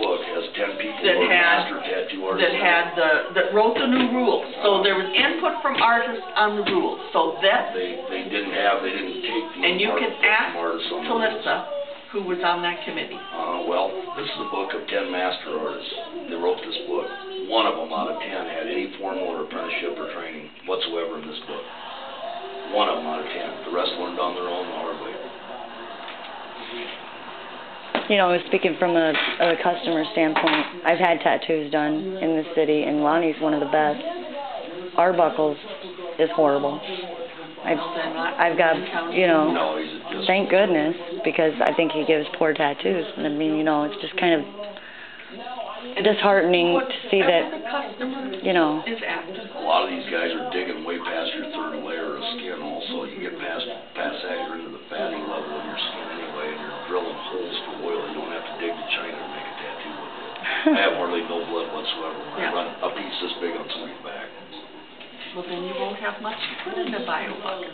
book has 10 people who are master tattoo artists. That wrote the new rules. So there was input from artists on the rules. So that they didn't take the and you can ask artists on Talissa, who was on that committee. Well, this is a book of 10 master artists. They wrote this book. One of them out of 10 had any formal or apprenticeship or training whatsoever in this book. One of them out of 10. The rest learned on their own the hard way. You know, speaking from a customer standpoint, I've had tattoos done in the city, and Lonnie's one of the best. Arbuckles is horrible. I've got, you know, thank goodness, because I think he gives poor tattoos. I mean, you know, it's just kind of disheartening to see that, you know. A lot of these guys are digging way past your third layer of skin also. You get past that, you're into the fatty level in your skin anyway, and you're drilling holes for oil. You don't have to dig to China to make a tattoo with it. I have hardly no blood whatsoever when I run a piece this big on somebody's back. Well, then you won't have much to put in the bio bucket.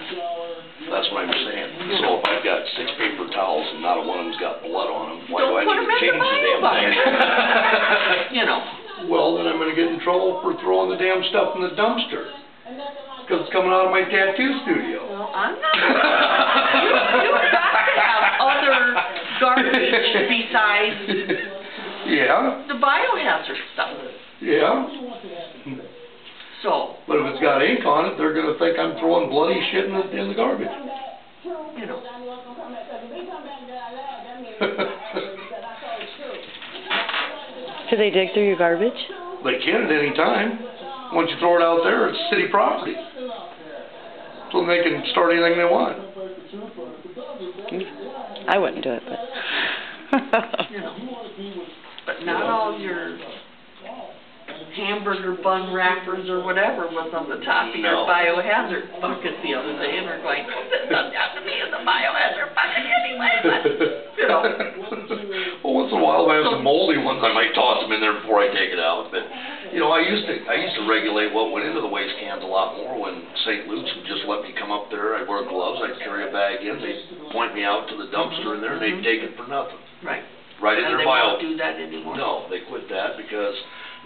That's what I'm saying. So if I've got 6 paper towels and not one of them's got blood on them, why do I need to change the damn thing? You know. Well, then I'm going to get in trouble for throwing the damn stuff in the dumpster. Because it's coming out of my tattoo studio. Well, I'm not. You've got to have other garbage besides the biohazard stuff. Yeah. So. But if it's got ink on it, they're going to think I'm throwing bloody shit in the garbage. You know. Do they dig through your garbage? They can at any time. Once you throw it out there, it's city property. So they can start anything they want. I wouldn't do it, but. You know. But not all your hamburger bun wrappers or whatever was on the top of your biohazard bucket the other day, and they're going, oh, this doesn't have to be in the biohazard bucket anyway, but, you know. Well, once in a while, I have some moldy ones. I might toss them in there before I take it out, but, you know, I used to regulate what went into the waste cans a lot more when St. Luke's would just let me come up there. I'd wear gloves, I'd carry a bag in, they'd point me out to the dumpster in there, and they'd take it for nothing. Right. Right in their And they won't bio. do that anymore? No, they quit that because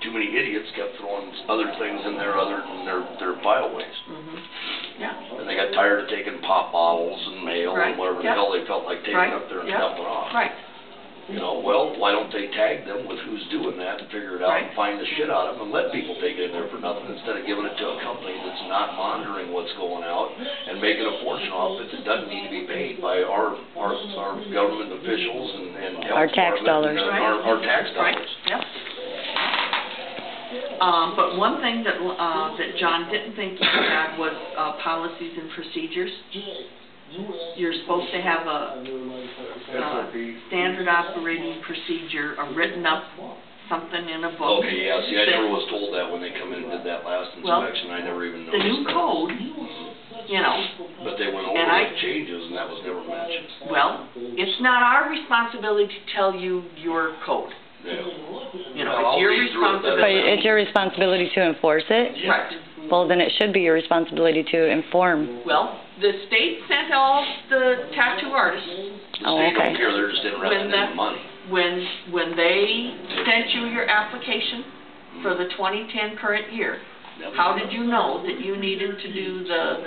too many idiots kept throwing other things in there other than their bio waste. Yeah. And they got tired of taking pop bottles and mail and whatever the hell they felt like taking up there and dumping off. Right. You know, well, why don't they tag them with who's doing that and figure it out and find the shit out of them and let people take it in there for nothing instead of giving it to a company that's not monitoring what's going out and making a fortune off it that doesn't need to be paid by our government officials and health our tax dollars. Our tax dollars. Right. Yep. But one thing that John didn't think you had was policies and procedures. You're supposed to have a standard operating procedure, a written up something in a book. Okay, yeah, see, I never was told that when they come in and did that last inspection. I never even noticed the new code, you know. But they went over the changes, and that was never mentioned. Well, it's not our responsibility to tell you your code. Yeah. You know, it's your responsibility. But it's your responsibility to enforce it? Right. Well, then it should be your responsibility to inform. Well, the state sent all the tattoo artists. Oh, okay. They don't care, they're just interested in the money. When they sent you your application for the 2010 current year, how did you know that you needed to do the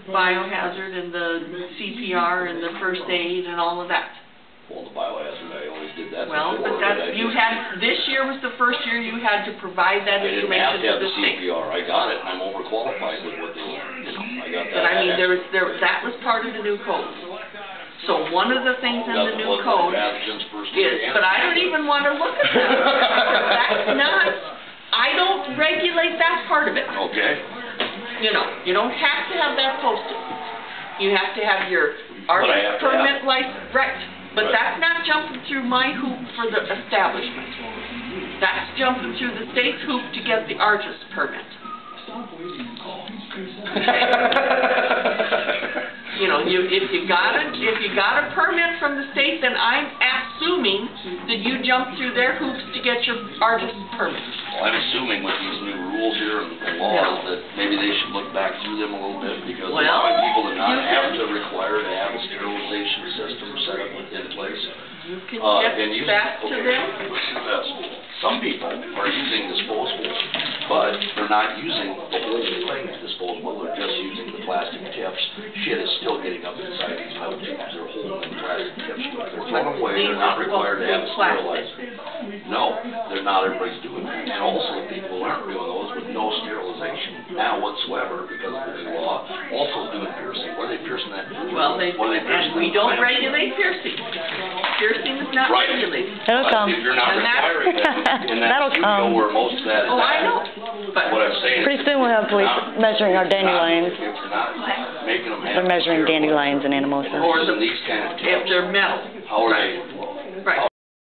biohazard and the CPR and the first aid and all of that? Well, the biohazard, I always did that before. Well, but this year was the first year you had to provide that information to the state. I didn't have to have the CPR. I got it, and I'm overqualified with what they want. You know, I got that. But I mean, that was part of the new code. So one of the things in the new code is, but I don't even want to look at that. That's not, I don't regulate that part of it. Okay. You know, you don't have to have that posted. You have to have your artist permit license, right. But that's not jumping through my hoop for the establishment. That's jumping through the state's hoop to get the artist permit. You know, if you got a permit from the state, then I'm assuming that you jump through their hoops to get your artist permit. Well, I'm assuming with these new rules here and laws that maybe they should look back through them a little bit because allowing people to not have to require to have a sterilization system set up in place You can and get back to okay, them. listen to this. Some people are using disposables, but they're not using the whole thing disposable, they're just using the plastic tips. Shit is still getting up inside these metal tubes, they're holding the plastic tips, but they're thrown away, they're not required to have a sterilizer. No, they're not, everybody's doing that. And also, people aren't doing those with no sterilization now whatsoever, because of the new law. Also doing piercing, what are they piercing that? Well, What are they piercing? we don't regulate piercing. Piercing is not Right. regulated. It'll But come. if you're not And that's- requiring that, in that That'll studio come. where most of that is Oh, I at, know, but. what I'm saying. Pretty soon we'll have police measuring our dandelions. If you're not making them have. They're measuring dandelions and animals. And using these kind of If tips, they're metal. how are Right. they? Right.